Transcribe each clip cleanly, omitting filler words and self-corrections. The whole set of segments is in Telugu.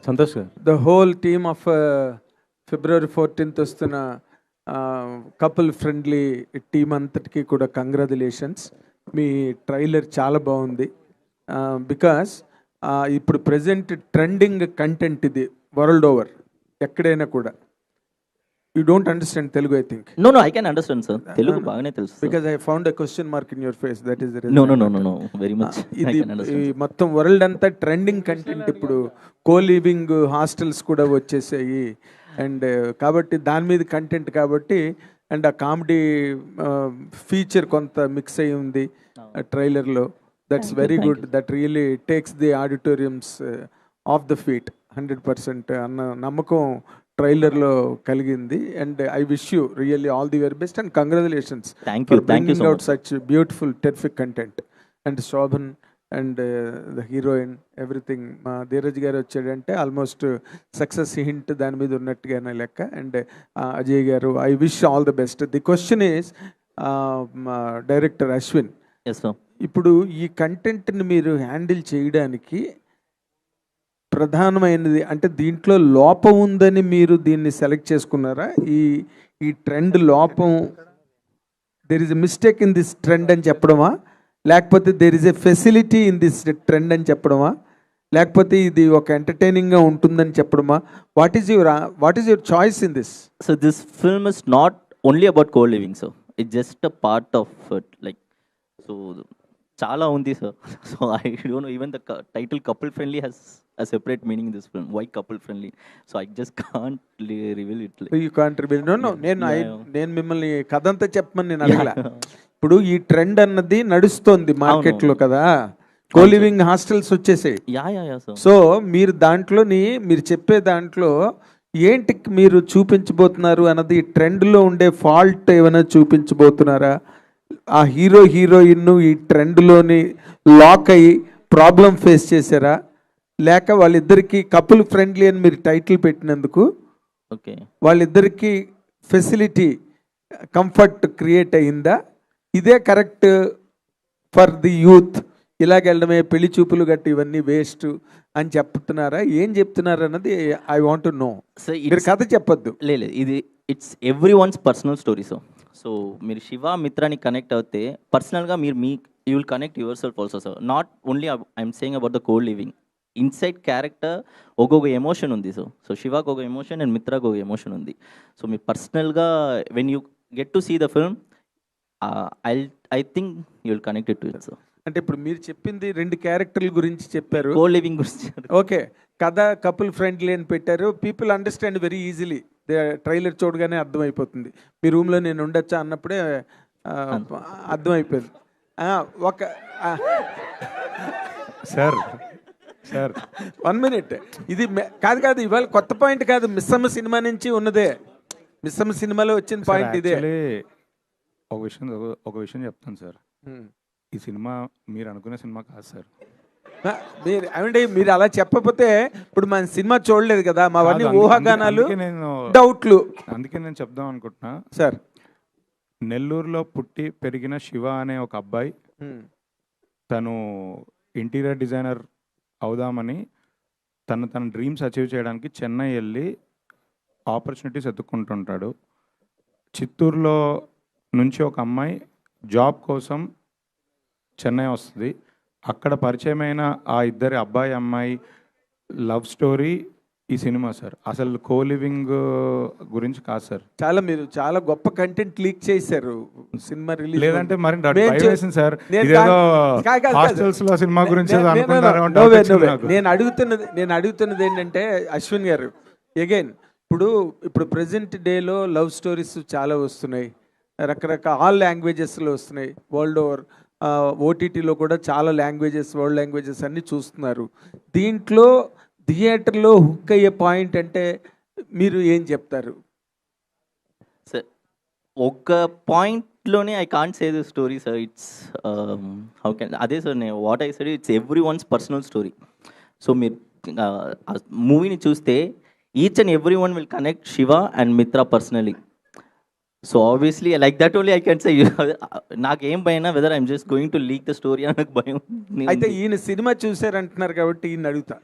సంతోష్ గారు. The whole team of February 14th వస్తున్న కపుల్ ఫ్రెండ్లీ టీమ్ అంతటికి కూడా కంగ్రాచులేషన్స్. మీ ట్రైలర్ చాలా బాగుంది. బికాస్ ఇప్పుడు ప్రజెంట్ ట్రెండింగ్ కంటెంట్ ఇది వరల్డ్ ఓవర్, ఎక్కడైనా కూడా. You don't understand Telugu, I think. No I can understand sir. Telugu బాగానే తెలుసు. Because I found a question mark in your face, that is the reason. No very much. ఇది మొత్తం వరల్డ్ అంతా ట్రెండింగ్ కంటెంట్. ఇప్పుడు కో లివింగ్ హాస్టల్స్ కూడా వచ్చేసాయి, అండ్ కాబట్టి దాని మీద కంటెంట్ కాబట్టి, అండ్ ఆ కామెడీ ఫీచర్ కొంత మిక్స్ అయి ఉంది ట్రైలర్లో. That's very good. That really takes the auditoriums off the feet 100% అన్న నమ్మకం ట్రైలర్లో కలిగింది. And I wish you really all the very best and congratulations for bringing out such beautiful terrific content. And Shobhan and the heroine everything. మా ధీరజ్ గారు వచ్చాడంటే ఆల్మోస్ట్ సక్సెస్ హింట్ దాని మీద ఉన్నట్టుగానే లెక్క. అండ్ అజయ్ గారు, I wish all the best. The question is director Ashwin, ఇప్పుడు ఈ కంటెంట్ని మీరు హ్యాండిల్ చేయడానికి ప్రధానమైనది అంటే దీంట్లో లోపం ఉందని మీరు దీన్ని సెలెక్ట్ చేసుకున్నారా? ఈ ట్రెండ్ లోపం, there is a mistake in this trend అని చెప్పడమా, లేకపోతే there is a facility in this trend అని చెప్పడమా, లేకపోతే ఇది ఒక ఎంటర్టైనింగ్గా ఉంటుందని చెప్పడమా? What is your choice in this? So this film is not only about co living, so it's just a part of it. Like so చాలా ఉంది sir. So I don't know, even the title couple friendly has a separate meaning in this film. Why couple friendly? So I just can't reveal it. Like, you can't reveal. No నేను మిమ్మల్ని కథంతా చెప్పమని నేను అడగలా. ఇప్పుడు ఈ ట్రెండ్ అన్నది నడుస్తోంది మార్కెట్ లో కదా, కో లివింగ్ హాస్టల్స్ వచ్చేసాయి. సో మీరు దాంట్లోని మీరు చెప్పే దాంట్లో ఏంటి మీరు చూపించబోతున్నారు అన్నది, ట్రెండ్ లో ఉండే ఫాల్ట్ ఏమైనా చూపించబోతున్నారా? ఆ హీరో హీరోయిన్ ఈ ట్రెండ్ లోని లాక్ అయ్యి ప్రాబ్లం ఫేస్ చేశారా, లేక వాళ్ళిద్దరికి కపుల్ ఫ్రెండ్లీ అని మీరు టైటిల్ పెట్టినందుకు వాళ్ళిద్దరికి ఫెసిలిటీ కంఫర్ట్ క్రియేట్ అయిందా? ఇదే కరెక్ట్ ఫర్ ది యూత్, ఇలాగెళ్ళడమే పెళ్లి చూపులు గట్టి ఇవన్నీ వేస్ట్ అని చెప్తున్నారా, ఏం చెప్తున్నారు అన్నది ఐ వాంట్ టు నో. మీరు కథ చెప్పొద్దు. లేదు, ఇది it's every one's personal story. So మీరు శివ మిత్రాని కనెక్ట్ అవుతే పర్సనల్గా మీరు you will connect your self also sir. Not only I'm saying about the co living. Inside character ఒక్కొక్క ఎమోషన్ ఉంది. సో శివాకు ఒక ఎమోషన్ అండ్ మిత్రాకు ఒక ఎమోషన్ ఉంది. సో మీ పర్సనల్గా when you get to see the film I think you will connected to it. So అంటే ఇప్పుడు మీరు చెప్పింది 2 క్యారెక్టర్ల గురించి చెప్పారు, కో లివింగ్ గురించి. ఓకే, కథ కపుల్ ఫ్రెండ్లీ అని పెట్టారు. People understand very easily. Trailer చూడగానే అర్థమైపోతుంది. మీ రూమ్లో నేను ఉండొచ్చా అన్నప్పుడే అర్థమైపోయింది. ఒక సార్ 1 minute, ఇది కాదు ఇవాళ కొత్త పాయింట్ కాదు, మిస్సమ్మ సినిమా నుంచి ఉన్నదే. మిస్సమ్మ సినిమాలో వచ్చిన పాయింట్ ఇదే. ఒక విషయం చెప్తాను సార్, ఈ సినిమా మీరు అనుకునే సినిమా కాదు సార్. మీరు అలా చెప్పకపోతే ఇప్పుడు మన సినిమా చూడలేదు కదా, మావన్నీ ఊహాగానాలు, డౌట్లు. అందుకే నేను చెప్దాం అనుకుంటున్నా సార్. నెల్లూరులో పుట్టి పెరిగిన శివ అనే ఒక అబ్బాయి, తను ఇంటీరియర్ డిజైనర్ అవుదామని తన డ్రీమ్స్ అచీవ్ చేయడానికి చెన్నై వెళ్ళి ఆపర్చునిటీస్ ఎత్తుక్కుంటుంటాడు. చిత్తూరులో నుంచి ఒక అమ్మాయి జాబ్ కోసం చెన్నై వస్తుంది. అక్కడ పరిచయమైన ఆ ఇద్దరి అబ్బాయి అమ్మాయి లవ్ స్టోరీ ఈ సినిమా సార్. అసలు కో లివింగ్ గురించి కాదు సార్. మీరు చాలా గొప్ప కంటెంట్ లీక్ చేశారు సినిమా రిలీజ్. లేదంటే మరి సార్, హాస్టల్స్ లో సినిమా గురించి నేను అడుగుతున్నది ఏంటంటే అశ్విన్ గారు, అగైన్ ఇప్పుడు ప్రెసెంట్ డేలో లవ్ స్టోరీస్ చాలా వస్తున్నాయి, రకరకాల ఆల్ లాంగ్వేజెస్లో వస్తున్నాయి వరల్డ్ ఓవర్. ఓటీటీలో కూడా చాలా లాంగ్వేజెస్, వరల్డ్ లాంగ్వేజెస్ అన్నీ చూస్తున్నారు. దీంట్లో థియేటర్లో హుక్ అయ్యే పాయింట్ అంటే మీరు ఏం చెప్తారు? సార్ ఒక పాయింట్లోనే I can't say the story sir. It's how can, అదే సార్ నేను what I said, it's every one's personal story. So మీరు మూవీని చూస్తే each and every one will connect Shiva and Mitra personally. So obviously like that only I can say. నాకేం భయం, whether I'm just going to leak the story అని నాకు భయం. అయితే ఈయన సినిమా చూసారంటున్నారు కాబట్టి ఈయన అడుగుతా,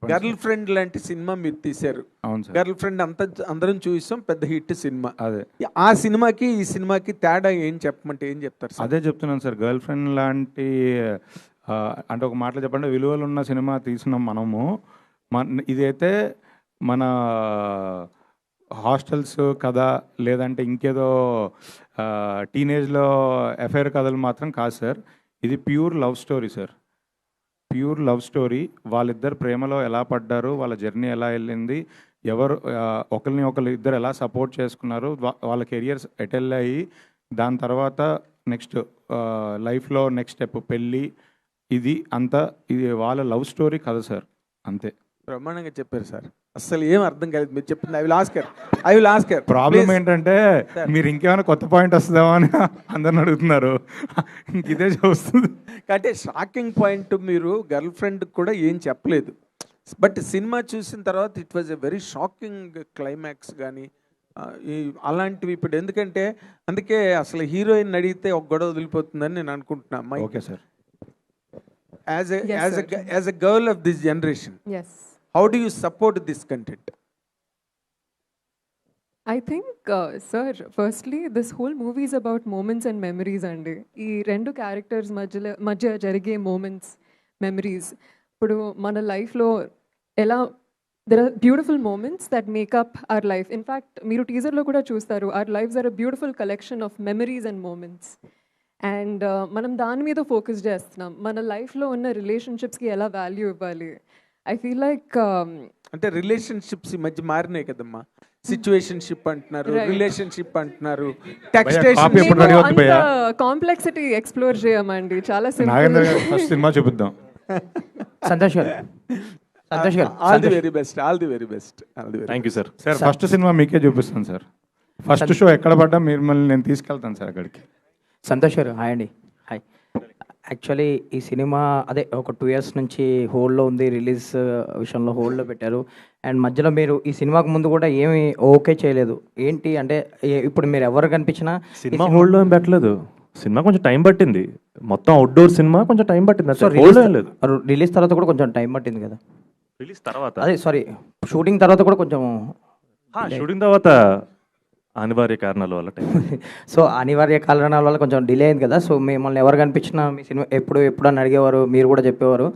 గర్ల్ ఫ్రెండ్ లాంటి సినిమా మీరు తీశారు. అవును సార్. గర్ల్ ఫ్రెండ్ అందరం చూసాం, పెద్ద హిట్ సినిమా. అదే ఆ సినిమాకి ఈ సినిమాకి తేడా ఏం చెప్పమంటే ఏం చెప్తారు సార్? అదే చెప్తున్నాను సార్. గర్ల్ ఫ్రెండ్ లాంటి అంటే ఒక మాటలో చెప్పండి, విలువలు ఉన్న సినిమా తీసినాం మనము. ఇదైతే మన హాస్టల్స్ కథ, లేదంటే ఇంకేదో టీనేజ్లో అఫైర్ కథలు మాత్రం కాదు సార్. ఇది pure love story sir. Pure love story. వాళ్ళిద్దరు ప్రేమలో ఎలా పడ్డారు, వాళ్ళ జర్నీ ఎలా వెళ్ళింది, ఎవరు ఒకరిని ఒకరు ఇద్దరు ఎలా సపోర్ట్ చేసుకున్నారు, వాళ్ళ కెరియర్స్ ఎటెళ్ళాయి, దాని తర్వాత నెక్స్ట్ లైఫ్లో నెక్స్ట్ స్టెప్ పెళ్ళి, ఇది అంతా ఇది వాళ్ళ లవ్ స్టోరీ కథ సార్. అంతే. బ్రహ్మాండంగా చెప్పారు సార్. అసలు ఏం అర్థం కాలేదు మీరు చెప్పింది. I will Oscar. ప్రాబ్లం ఏంటంటే మీరు ఇంకేమైనా కొత్త పాయింట్ వస్తుందేమో అని అందరిని అడుగుతున్నారు. ఇదే చూస్తుంది. అంటే షాకింగ్ పాయింట్, మీరు గర్ల్ ఫ్రెండ్ కూడా ఏం చెప్పలేదు, బట్ సినిమా చూసిన తర్వాత it was a very shocking climax కానీ అలాంటివి. ఇప్పుడు ఎందుకంటే అందుకే అసలు హీరోయిన్ అడిగితే ఒక గొడవ వదిలిపోతుందని నేను అనుకుంటున్నా. Okay sir. As a girl of this generation, yes, how do you support this content? I think, sir, firstly, this whole movie is about moments and memories అండి. ఈ రెండు క్యారెక్టర్స్ మధ్య జరిగే moments, memories. ఇప్పుడు మన లైఫ్లో ఎలా there are beautiful moments that make up our life. In fact, మీరు టీజర్లో కూడా చూస్తారు, our lives are a beautiful collection of memories and moments. And మనం దాని మీద ఫోకస్ చేస్తున్నాం. మన లైఫ్లో ఉన్న రిలేషన్షిప్స్కి ఎలా వాల్యూ ఇవ్వాలి. ఐ ఫీల్ లైక్ అంటే రిలేషన్షిప్స్ ఈ మధ్య మారినాయి కదమ్మా. సిచ్యువేషన్షిప్ అంటున్నారు, రిలేషన్షిప్ అంటున్నారు, కాంప్లెక్సిటీ ఎక్స్ప్లోర్ చేయమండి. చాలా సింపుల్. ఫస్ట్ సినిమా చూపిద్దాం. సంతోష్ గారు, సంతోష్ గారు, all the very best. Thank you sir. Sir first cinema మీకే చూపిస్తాను సార్. ఫస్ట్ షో ఎక్కడ పడ్డా మిమ్మల్ని నేను తీసుకెళ్తాను సార్ అక్కడికి. సంతోష్ గారు, హాయ్ అండి. హాయ్. యాక్చువల్లీ ఈ సినిమా అదే ఒక 2 years నుంచి హోల్డ్లో ఉంది, రిలీజ్ విషయంలో హోల్డ్లో పెట్టారు. అండ్ మధ్యలో మీరు ఈ సినిమాకు ముందు కూడా ఏమి ఓకే చేయలేదు. ఏంటి అంటే ఇప్పుడు మీరు ఎవరు కనిపించినా సినిమా హోల్డ్లో ఏం పెట్టలేదు. సినిమా కొంచెం టైం పట్టింది. మొత్తం అవుట్డోర్ సినిమా కొంచెం టైం పట్టింది. రిలీజ్ తర్వాత కూడా కొంచెం టైం పట్టింది కదా. రిలీజ్ తర్వాత అదే సారీ, షూటింగ్ తర్వాత కూడా కొంచెం, షూటింగ్ తర్వాత అనివార్య కారణాల వల్ల సో అనివార్య కారణాల వల్ల కొంచెం డిలే అయింది కదా. సో మిమ్మల్ని ఎవరు కనిపించినా మీ సినిమా ఎప్పుడు అని అడిగేవారు, మీరు కూడా చెప్పేవారు.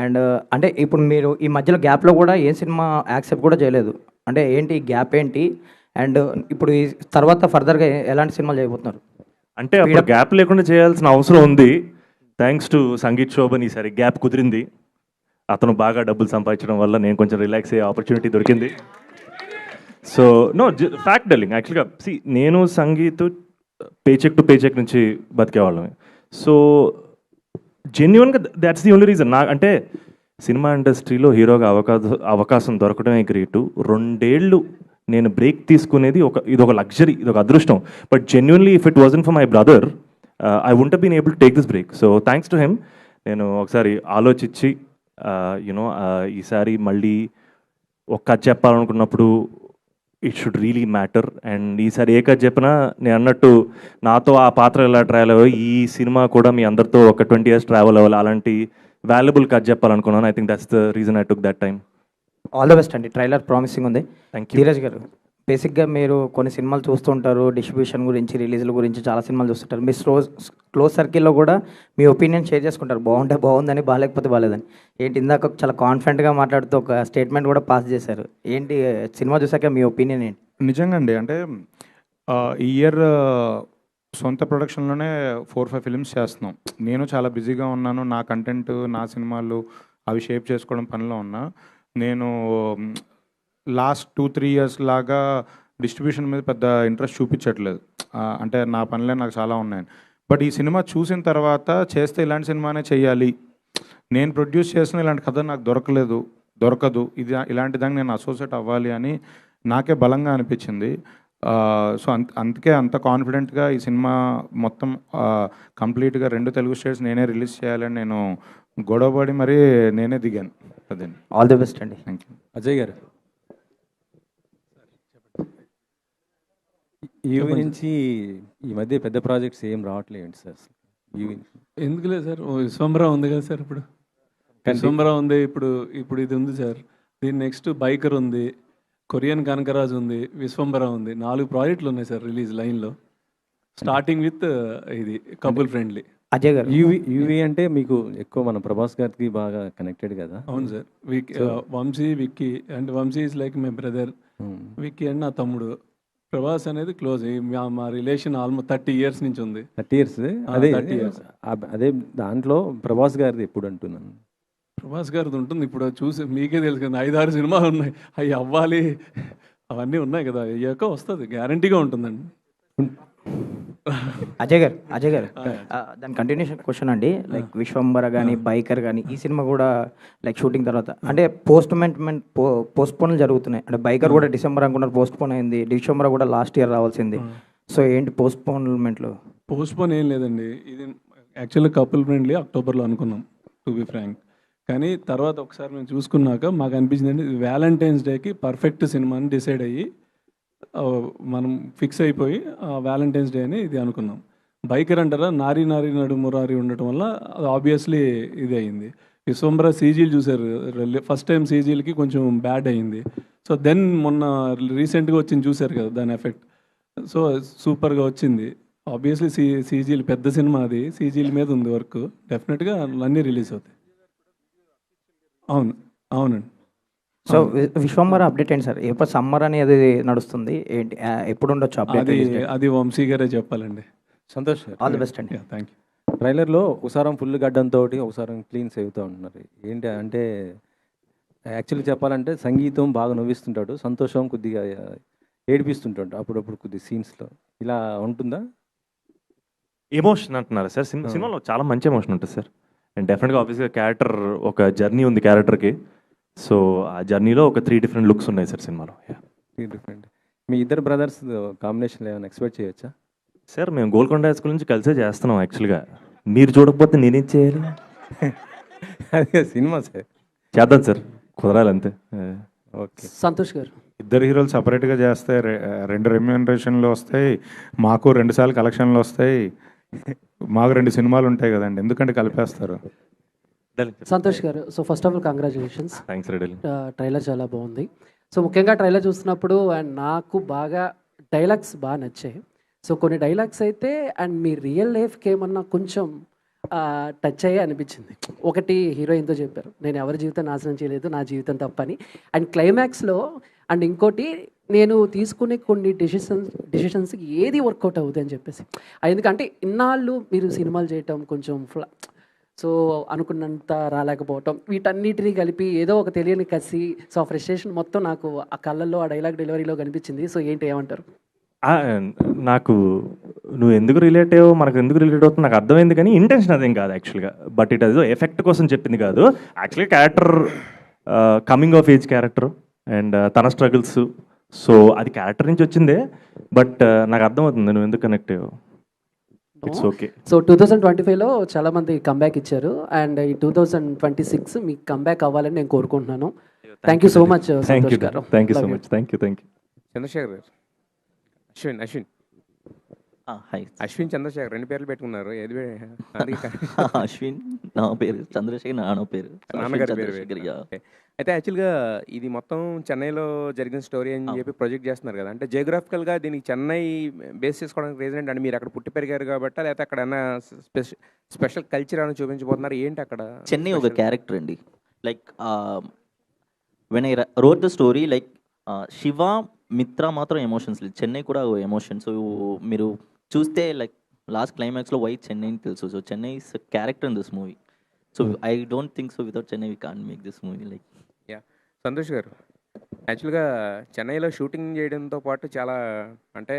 అండ్ అంటే ఇప్పుడు మీరు ఈ మధ్యలో గ్యాప్లో కూడా ఏ సినిమా యాక్సెప్ట్ కూడా చేయలేదు. అంటే ఏంటి గ్యాప్ ఏంటి? అండ్ ఇప్పుడు ఈ తర్వాత ఫర్దర్గా ఎలాంటి సినిమాలు చేయబోతున్నారు? అంటే అప్పుడు గ్యాప్ లేకుండా చేయాల్సిన అవసరం ఉంది. థ్యాంక్స్ టు సంగీత్ శోభన్ ఈసారి గ్యాప్ కుదిరింది. అతను బాగా డబ్బులు సంపాదించడం వల్ల నేను కొంచెం రిలాక్స్ అయ్యే ఆపర్చునిటీ దొరికింది. సో నో ఫ్యాక్ట్ టెల్లింగ్, యాక్చువల్గా నేను సంగీత్ పేచెక్ టు పేచెక్ నుంచి బతికేవాళ్ళమే. సో జెన్యున్గా దాట్స్ ది ఓన్లీ రీజన్. అంటే సినిమా ఇండస్ట్రీలో హీరోగా అవకాశం దొరకడమే గ్రేటు. 2 ఏళ్ళు నేను బ్రేక్ తీసుకునేది ఇదొక లగ్జరీ, ఇదొక అదృష్టం. But genuinely if it wasn't for my brother I wouldn't been able to take this break. So thanks to him. నేను ఒకసారి ఆలోచించి యునో ఈసారి మళ్ళీ ఒక కథ చెప్పాలనుకున్నప్పుడు it should really matter. And ఈసారి ఏ కథ చెప్పినా నేను అన్నట్టు నాతో ఆ పాత్ర ఎలా ట్రావెల్ అవ్వాలి, ఈ సినిమా కూడా మీ అందరితో ఒక 20 years ట్రావెల్ అవ్వాలి, అలాంటి వాల్యుబుల్ కథ చెప్పాలనుకున్నాను. I think that's the reason I took that time. All the best అండి. ట్రైలర్ ప్రామిసింగ్ ఉంది. Thank you. ధీరజ్ గారు, బేసిక్గా మీరు కొన్ని సినిమాలు చూస్తుంటారు, డిస్ట్రిబ్యూషన్ గురించి, రిలీజ్ల గురించి చాలా సినిమాలు చూస్తుంటారు. మీ క్లోజ్ సర్కిల్లో కూడా మీ ఒపీనియన్ షేర్ చేసుకుంటారు, బాగుంటే బాగుందని, బాగాలేకపోతే బాగాలేదని. ఏంటి ఇందాక చాలా కాన్ఫిడెంట్గా మాట్లాడుతూ ఒక స్టేట్మెంట్ కూడా పాస్ చేశారు. ఏంటి సినిమా చూసాక మీ ఒపీనియన్ ఏంటి? నిజంగా అండి, అంటే ఈ ఇయర్ సొంత ప్రొడక్షన్లోనే 4-5 ఫిల్మ్స్ చేస్తున్నాం. నేను చాలా బిజీగా ఉన్నాను. నా కంటెంట్, నా సినిమాలు అవి షేప్ చేసుకోవడం పనిలో ఉన్నా. నేను లాస్ట్ 2-3 years లాగా డిస్ట్రిబ్యూషన్ మీద పెద్ద ఇంట్రెస్ట్ చూపించట్లేదు. అంటే నా పనులే నాకు చాలా ఉన్నాయి. బట్ ఈ సినిమా చూసిన తర్వాత చేస్తే ఇలాంటి సినిమానే చేయాలి, నేను ప్రొడ్యూస్ చేసిన ఇలాంటి కథ నాకు దొరకదు, ఇలాంటి దాన్ని నేను అసోసియేట్ అవ్వాలి అని నాకే బలంగా అనిపించింది. సో అందుకే అంత కాన్ఫిడెంట్గా ఈ సినిమా మొత్తం కంప్లీట్గా 2 తెలుగు స్టేట్స్ నేనే రిలీజ్ చేయాలని నేను గొడవపడి మరీ నేనే దిగాను. అదే. ఆల్ ది బెస్ట్ అండి. Thank you. Ajay garu, EV నుంచి ఈ మధ్య పెద్ద ప్రాజెక్ట్స్ ఏం రావట్లేదు సార్? ఈవీ ఎందుకు లేదు సార్, విశ్వంబరా ఉంది కదా సార్ ఇప్పుడు. విశ్వంబర ఉంది, ఇప్పుడు ఇది ఉంది సార్. దీని నెక్స్ట్ బైకర్ ఉంది, కొరియన్ కనకరాజు ఉంది, విశ్వంబర ఉంది. 4 ప్రాజెక్టులు ఉన్నాయి సార్ రిలీజ్ లైన్లో. స్టార్టింగ్ విత్ ఇది కపుల్ ఫ్రెండ్లీ. అజయ్ గారు, యూవి అంటే మీకు ఎక్కువ మన ప్రభాస్ గారికి బాగా కనెక్టెడ్ కదా? అవును sir. Vamsi, Vicky and Vamsi is like my brother, Vicky and నా తమ్ముడు. ప్రభాస్ అనేది క్లోజ్. మా రిలేషన్ ఆల్మోస్ట్ 30 years నుంచి ఉంది. 30 years. అదే 30 years. అదే దాంట్లో ప్రభాస్ గారిది ఎప్పుడు అంటున్నాను. ప్రభాస్ గారిది ఉంటుంది. ఇప్పుడు చూసి మీకే తెలుసు కదా, 5-6 సినిమాలు ఉన్నాయి. అవి అవ్వాలి, అవన్నీ ఉన్నాయి కదా, అయ్యాక వస్తుంది, గ్యారంటీగా ఉంటుందండి. అజయ్ గారు దాని కంటిన్యూషన్ క్వశ్చన్ అండి. లైక్ విశ్వంబర కానీ బైకర్ కానీ ఈ సినిమా కూడా లైక్ షూటింగ్ తర్వాత అంటే పోస్ట్పోన్ జరుగుతున్నాయి. అంటే బైకర్ కూడా డిసెంబర్ అనుకున్నారు, పోస్ట్పోన్ అయింది. విశ్వంబర కూడా లాస్ట్ ఇయర్ రావాల్సింది. సో ఏంటి పోస్ట్పోన్మెంట్లు? పోస్ట్పోన్ ఏం లేదండి. ఇది యాక్చువల్గా కపుల్ ఫ్రెండ్లీ అక్టోబర్లో అనుకున్నాం, టు బి ఫ్రాంక్. కానీ తర్వాత ఒకసారి మేము చూసుకున్నాక మాకు అనిపించిందండి వ్యాలంటైన్స్ డేకి పర్ఫెక్ట్ సినిమాని డిసైడ్ అయ్యి మనం ఫిక్స్ అయిపోయి వ్యాలంటైన్స్ డే అని ఇది అనుకున్నాం. బైకర్ అంటారా, నారీ నడు మురారి ఉండటం వల్ల అది ఆబ్వియస్లీ ఇది అయింది. విశ్వంబర సీజీలు చూసారు, ఫస్ట్ టైం సీజీలకి కొంచెం బ్యాడ్ అయింది. సో దెన్ మొన్న రీసెంట్గా వచ్చింది చూసారు కదా దాని ఎఫెక్ట్. సో సూపర్గా వచ్చింది. ఆబ్వియస్లీ సీజీలు పెద్ద సినిమా, అది సీజీల మీద ఉంది వర్క్. డెఫినెట్గా అన్నీ రిలీజ్ అవుతాయి. అవునండి. సో విశ్వంబర అప్డేట్ ఏంటి సార్? ఎప్పుడు సమ్మర్ అనేది నడుస్తుంది ఏంటి, ఎప్పుడు ఉండొచ్చు అప్డేట్? అది వంశీ గారే చెప్పాలండి. సంతోష్ గారు, ఆల్ ది బెస్ట్ అండి. Thank you. ట్రైలర్లో ఒకసారి ఫుల్ గడ్డంతో ఒకసారి క్లీన్ సేవుతూ ఉంటున్నారు. ఏంటి అంటే యాక్చువల్లీ చెప్పాలంటే సంగీతం బాగా నవ్విస్తుంటాడు, సంతోషం కొద్దిగా ఏడిపిస్తుంటాడు అప్పుడప్పుడు కొద్ది సీన్స్లో. ఇలా ఉంటుందా? ఎమోషన్ అంటున్నారా సార్? సినిమాలో చాలా మంచి ఎమోషన్ ఉంటుంది సార్. అండ్ డెఫినెట్గా ఆబ్వియస్గా క్యారెక్టర్ ఒక జర్నీ ఉంది క్యారెక్టర్కి. సో ఆ జర్నీలో ఒక 3 different లుక్స్ ఉన్నాయి సార్ సినిమాలో. 3 different. మీ ఇద్దరు బ్రదర్స్ కాంబినేషన్లో ఏమైనా ఎక్స్పెక్ట్ చేయొచ్చా? సార్ మేము గోల్కొండ హై స్కూల్ నుంచి కలిసే చేస్తున్నాం యాక్చువల్గా. మీరు చూడకపోతే నేనేం చేయాలి? అదే సినిమా సార్ చేద్దాం సార్, కుదరాలి అంతే. ఓకే. సంతోష్ గారు, ఇద్దరు హీరోలు సపరేట్గా చేస్తే 2 రెమ్యూనరేషన్లు వస్తాయి, మాకు 2 సార్లు కలెక్షన్లు వస్తాయి, మాకు 2 సినిమాలు ఉంటాయి కదండి, ఎందుకంటే కలిపేస్తారు. సంతోష్ గారు, so first of all congratulations. Thanks ready. Trailer చాలా బాగుంది. సో ముఖ్యంగా ట్రైలర్ చూస్తున్నప్పుడు అండ్ నాకు బాగా డైలాగ్స్ బాగా నచ్చాయి. సో కొన్ని డైలాగ్స్ అయితే అండ్ మీ రియల్ లైఫ్కి ఏమన్నా కొంచెం టచ్ అయ్యే అనిపించింది. ఒకటి హీరోయిన్తో చెప్పారు, నేను ఎవరి జీవితం నాశనం చేయలేదు, నా జీవితం తప్పని. అండ్ క్లైమాక్స్లో అండ్ ఇంకోటి, నేను తీసుకునే కొన్ని డెసిషన్స్కి ఏది వర్కౌట్ అవుతుంది అని చెప్పేసి. ఎందుకంటే ఇన్నాళ్ళు మీరు సినిమాలు చేయటం కొంచెం సో అనుకున్నంత రాలేకపోవటం, వీటన్నిటినీ కలిపి ఏదో ఒక తెలియని కసి, సో ఫ్రస్ట్రేషన్ మొత్తం నాకు ఆ కళ్ళల్లో ఆ డైలాగ్ డెలివరీలో కనిపించింది. సో ఏంటి, ఏమంటారు? నాకు నువ్వు ఎందుకు రిలేట్ అయ్యో, మనకు ఎందుకు రిలేట్ అవుతుంది నాకు అర్థమైంది, కానీ ఇంటెన్షన్ అదేం కాదు యాక్చువల్గా. బట్ ఇట్ అదో ఎఫెక్ట్ కోసం చెప్పింది కాదు. యాక్చువల్గా character coming of age character and తన స్ట్రగుల్స్, సో అది క్యారెక్టర్ నుంచి వచ్చిందే. బట్ నాకు అర్థమవుతుంది నువ్వు ఎందుకు కనెక్ట్ అయ్యో. It's okay. సో 2025లో చాలా మంది కంబ్యాక్ ఇచ్చారు అండ్ ఈ 2026 మీకు కంబ్యాక్ అవ్వాలని నేను కోరుకుంటున్నాను. Thank you so much Santosh garu. Thank you so much. Thank you. Chandrashekar garu, Ashwin Chandrasekhar 2 పేర్లు పెట్టుకున్నారు. ఏది అశ్విన్ నా పేరు, చంద్రశేఖర్ నాన్న పేరు, నాన్నగారి పేరు. అయితే యాక్చువల్గా ఇది మొత్తం చెన్నైలో జరిగిన స్టోరీ అని చెప్పి ప్రొజెక్ట్ చేస్తున్నారు కదా, అంటే జియోగ్రాఫికల్గా దీనికి చెన్నై బేస్ చేసుకోవడానికి రీజన్ ఏంటి? అంటే మీరు అక్కడ పుట్టి పెరిగారు కాబట్టి, లేకపోతే అక్కడ ఏమైనా స్పెషల్ కల్చర్ అని చూపించబోతున్నారు ఏంటి అక్కడ? చెన్నై ఒక క్యారెక్టర్ అండి. Like when I wrote the story, like Shiva మిత్ర మాత్రం ఎమోషన్స్ లేదు, చెన్నై కూడా ఎమోషన్. సో మీరు చూస్తే లైక్ లాస్ట్ క్లైమాక్స్లో వై చెన్నై అని తెలుసు. So Chennai is character in this movie. So I don't think so without Chennai we can't make this movie. Like Santosh గారు, యాక్చువల్గా చెన్నైలో షూటింగ్ చేయడంతో పాటు చాలా అంటే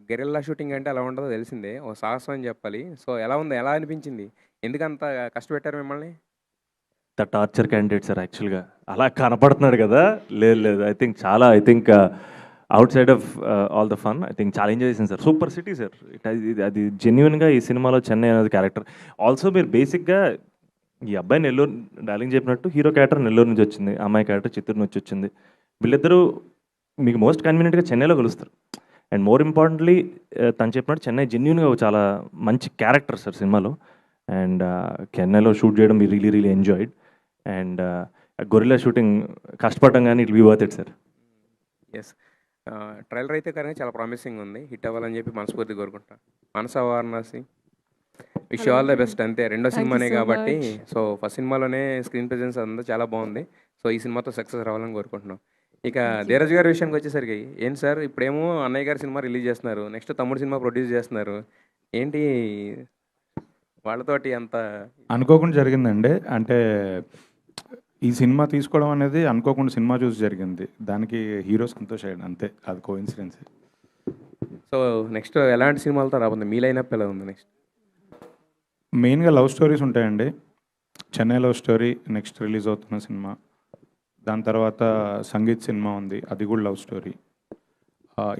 గెరిల్లా షూటింగ్ అంటే ఎలా ఉంటుందో తెలిసిందే, ఒక సాహసం అని చెప్పాలి. సో ఎలా ఉంది, ఎలా అనిపించింది, ఎందుకంత కష్టపెట్టారు మిమ్మల్ని? ద టార్చర్ క్యాండిడేట్ సార్ యాక్చువల్గా అలా కనపడుతున్నాడు కదా. లేదు I think out side of all the fun I think చాలా ఎంజాయ్ చేసింది సార్. Super city sir. అది జెన్యున్గా ఈ సినిమాలో చెన్నై అనేది క్యారెక్టర్. ఆల్సో మీరు బేసిక్గా ఈ అబ్బాయి నెల్లూరు, డార్లింగ్ చెప్పినట్టు హీరో క్యారెక్టర్ నెల్లూరు నుంచి వచ్చింది, అమ్మాయి క్యారెక్టర్ చిత్తూరు నుంచి వచ్చింది. వీళ్ళిద్దరూ మీకు మోస్ట్ కన్వీనియంట్గా చెన్నైలో కలుస్తారు. అండ్ మోర్ ఇంపార్టెంట్లీ తను చెప్పినట్టు చెన్నై జెన్యున్గా చాలా మంచి క్యారెక్టర్ సార్ సినిమాలో. అండ్ చెన్నైలో షూట్ చేయడం we really enjoyed. And gorilla shooting కష్టపడటం కానీ it be worth it sir. Yes, trailer అయితే కానీ చాలా ప్రామిసింగ్ ఉంది, హిట్ అవ్వాలని చెప్పి మనస్ఫూర్తి కోరుకుంటా. Manasa Varanasi, wish all the best. అంతే, రెండో సినిమానే కాబట్టి. సో ఫస్ట్ సినిమాలోనే స్క్రీన్ ప్రెజెన్స్ అంతా చాలా బాగుంది. సో ఈ సినిమాతో సక్సెస్ రావాలని కోరుకుంటున్నాం. ఇక ధీరజ్ గారి విషయానికి వచ్చేసరికి ఏంటి సార్, ఇప్పుడేమో అన్నయ్య గారి సినిమా రిలీజ్ చేస్తున్నారు, నెక్స్ట్ తమ్ముడు సినిమా ప్రొడ్యూస్ చేస్తున్నారు, ఏంటి వాళ్ళతోటి అంత అనుకోకుండా జరిగిందండి. అంటే ఈ సినిమా తీసుకోవడం అనేది అనుకోకుండా సినిమా చూసి జరిగింది. దానికి హీరో సంతోష్ అయ్యాడు, అంతే, అది కోఇన్సిడెన్స్. సో నెక్స్ట్ ఎలాంటి సినిమాలతో రాబోతుంది, మీ లైనప్ ఎలా ఉంది నెక్స్ట్? మెయిన్గా లవ్ స్టోరీస్ ఉంటాయండి. Chennai love story next release అవుతున్న సినిమా. దాని తర్వాత సంగీత్ సినిమా ఉంది, అది కూడా లవ్ స్టోరీ.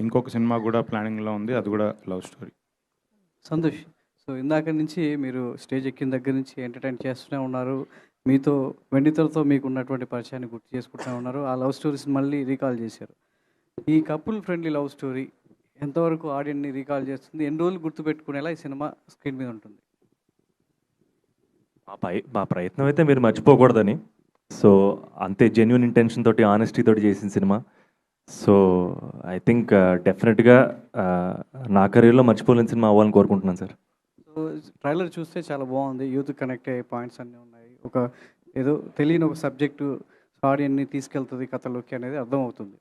ఇంకొక సినిమా కూడా ప్లానింగ్లో ఉంది, అది కూడా లవ్ స్టోరీ. సంతోష్, సో ఇందాక నుంచి మీరు స్టేజ్ ఎక్కిన దగ్గర నుంచి ఎంటర్టైన్ చేస్తూనే ఉన్నారు. మీతో వెండితెరతో మీకు ఉన్నటువంటి పరిచయాన్ని గుర్తు చేసుకుంటూనే ఉన్నారు. ఆ లవ్ స్టోరీస్ మళ్ళీ రీకాల్ చేశారు. ఈ కపుల్ ఫ్రెండ్లీ లవ్ స్టోరీ ఎంతవరకు ఆడియన్ని రీకాల్ చేస్తుంది, ఎన్ని రోజులు గుర్తుపెట్టుకునేలా ఈ సినిమా స్క్రీన్ మీద ఉంటుంది? మా ప్రయత్నం అయితే మీరు మర్చిపోకూడదని. సో అంతే జెన్యున్ ఇంటెన్షన్ తోటి, ఆనెస్టీ తోటి చేసిన సినిమా. సో ఐ థింక్ డెఫినెట్గా నా కెరీర్లో మర్చిపోలేని సినిమా అవ్వాలని కోరుకుంటున్నాను సార్. సో ట్రైలర్ చూస్తే చాలా బాగుంది, యూత్ కనెక్ట్ అయ్యే పాయింట్స్ అన్నీ ఉన్నాయి. ఒక ఏదో తెలియని ఒక సబ్జెక్టు ఆడియన్ని తీసుకెళ్తుంది కథలోకి అనేది అర్థమవుతుంది.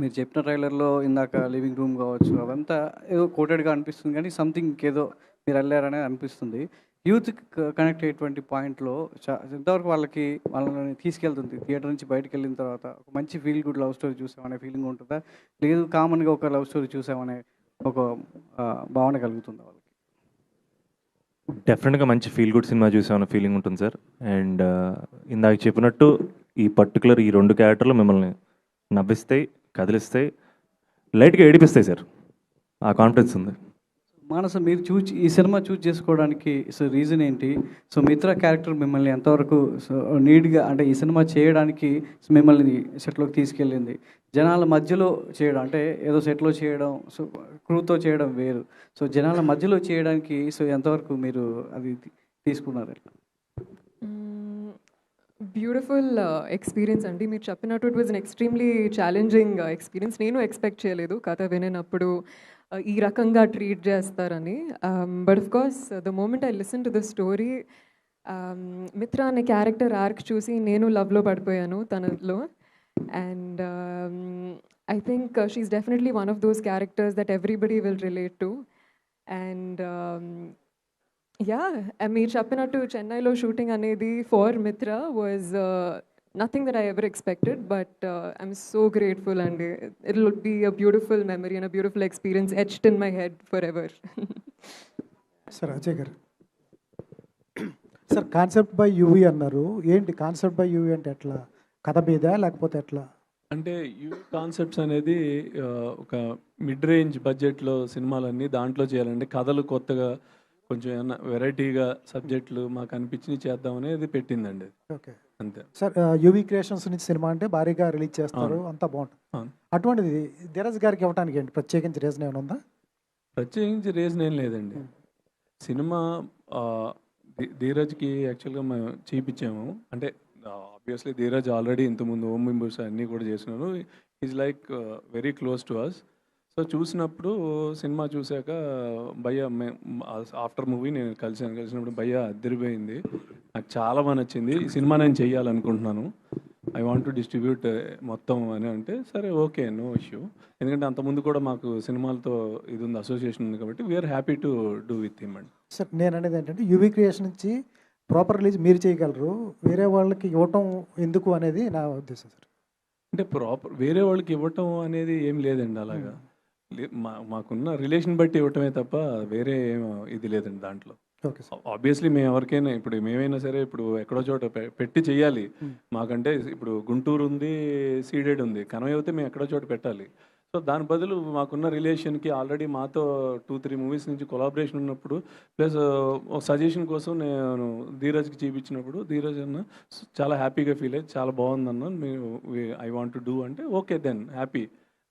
మీరు చెప్పిన ట్రైలర్లో ఇందాక లివింగ్ రూమ్ కావచ్చు, అవంతా ఏదో కోటెడ్గా అనిపిస్తుంది, కానీ సంథింగ్ ఏదో మీరు వెళ్ళారనేది అనిపిస్తుంది. యూత్ కనెక్ట్ అయ్యేటువంటి పాయింట్లో ఎంతవరకు వాళ్ళని తీసుకెళ్తుంది? థియేటర్ నుంచి బయటకు వెళ్ళిన తర్వాత ఒక మంచి ఫీల్ గుడ్ లవ్ స్టోరీ చూసామనే ఫీలింగ్ ఉంటుందా, లేదు కామన్గా ఒక లవ్ స్టోరీ చూసామనే ఒక భావన కలుగుతుందా వాళ్ళకి? డెఫినెట్గా మంచి ఫీల్ గుడ్ సినిమా చూసామన్న ఫీలింగ్ ఉంటుంది సార్. అండ్ ఇందాక చెప్పినట్టు ఈ పర్టికులర్ ఈ 2 క్యారెక్టర్లు మిమ్మల్ని నవ్విస్తాయి, కదిలిస్తాయి, లైట్గా ఏడిపిస్తాయి సార్. ఆ కాన్ఫిడెన్స్ ఉంది. మానస, మీరు ఈ సినిమా చూస్ చేసుకోవడానికి సో రీజన్ ఏంటి? సో మిత్ర క్యారెక్టర్ మిమ్మల్ని ఎంతవరకు సో నీడ్గా, అంటే ఈ సినిమా చేయడానికి మిమ్మల్ని సెట్లోకి తీసుకెళ్ళింది? జనాల మధ్యలో చేయడం అంటే ఏదో సెట్లో చేయడం, సో క్రూతో చేయడం వేరు. సో జనాల మధ్యలో చేయడానికి సో ఎంతవరకు మీరు అది తీసుకున్నారు? బ్యూటిఫుల్ ఎక్స్పీరియన్స్ అండి. మీరు చెప్పినట్టు it was an extremely challenging experience. నేను ఎక్స్పెక్ట్ చేయలేదు కథ వినేటప్పుడు ఈ రకంగా ట్రీట్ చేస్తారని. But of course the moment I listen to the story, Mitra అనే క్యారెక్టర్ ఆర్క్ చూసి నేను లవ్లో పడిపోయాను తనలో. And I think she is definitely one of those characters that everybody will relate to. And yeah, మీరు చెప్పినట్టు చెన్నైలో షూటింగ్ అనేది for Mitra was nothing that I ever expected, but I'm so grateful, and it will be a beautiful memory and a beautiful experience etched in my head forever. Sir, Ajay garu. Sir, concept by UV annaru. Enti concept by UV ante etla? Katha meeda lekapothe etla? అంటే యూవి కాన్సెప్ట్స్ అనేది ఒక మిడ్ రేంజ్ బడ్జెట్లో సినిమాలన్నీ దాంట్లో చేయాలంటే కథలు కొత్తగా కొంచెం ఏమన్నా వెరైటీగా సబ్జెక్టులు మాకు అనిపించి చేద్దామనేది పెట్టిందండి. ఓకే, అంతే సార్. యూవీ క్రియేషన్స్ నుంచి సినిమా అంటే భారీగా రిలీజ్ చేస్తారు, అంతా బాగుంటుంది. అటువంటిది ధీరజ్ గారికి ఇవ్వడానికి ఏంటి ప్రత్యేకించి రీజన్ ఏమైనా ఉందా? ప్రత్యేకించి రీజన్ ఏం లేదండి. సినిమా ధీరజ్కి యాక్చువల్గా మేము చేయించాము. అంటే ఆబ్వియస్లీ ధీరజ్ ఆల్రెడీ ఇంతకుముందు ఓం మెంబర్స్ అన్నీ కూడా చేసినాను. Is like very close to us. So చూసినప్పుడు సినిమా చూశాక భయ్య ఆఫ్టర్ మూవీ నేను కలిసినప్పుడు భయ్య అద్దరిపోయింది, నాకు చాలా బాగా నచ్చింది, ఈ సినిమా నేను చెయ్యాలనుకుంటున్నాను, ఐ వాంట్ టు డిస్ట్రిబ్యూట్ మొత్తం అని అంటే సరే ఓకే, నో ఇష్యూ. ఎందుకంటే అంతకుముందు కూడా మాకు సినిమాలతో ఇది ఉంది, అసోసియేషన్ ఉంది, కాబట్టి we are happy to do with him అండి. సార్, నేను అనేది ఏంటంటే యూవీ క్రియేషన్ నుంచి ప్రాపర్ రిలీజ్ మీరు చేయగలరు, వేరే వాళ్ళకి ఇవ్వటం ఎందుకు అనేది నా ఉద్దేశం సార్. అంటే ప్రాపర్ వేరే వాళ్ళకి ఇవ్వటం అనేది ఏం లేదండి, అలాగా మాకున్న రిలేషన్ బట్టి ఇవ్వటమే తప్ప వేరే ఏం ఇది లేదండి దాంట్లో. ఆబ్వియస్లీ మేము ఎవరికైనా ఇప్పుడు మేమైనా సరే ఇప్పుడు ఎక్కడో చోట పెట్టి చెయ్యాలి. మాకంటే ఇప్పుడు గుంటూరు ఉంది, సీడెడ్ ఉంది, కనవ అయితే మేము ఎక్కడో చోట పెట్టాలి. సో దాని బదులు మాకున్న రిలేషన్కి ఆల్రెడీ మాతో 2-3 మూవీస్ నుంచి కొలాబరేషన్ ఉన్నప్పుడు ప్లస్ ఒక సజెషన్ కోసం నేను ధీరజ్కి చూపించినప్పుడు ధీరజ్ అన్న చాలా హ్యాపీగా ఫీల్ అయ్యి చాలా బాగుందన్న, మేము ఐ వాంట్ టు డూ అంటే ఓకే దెన్ హ్యాపీ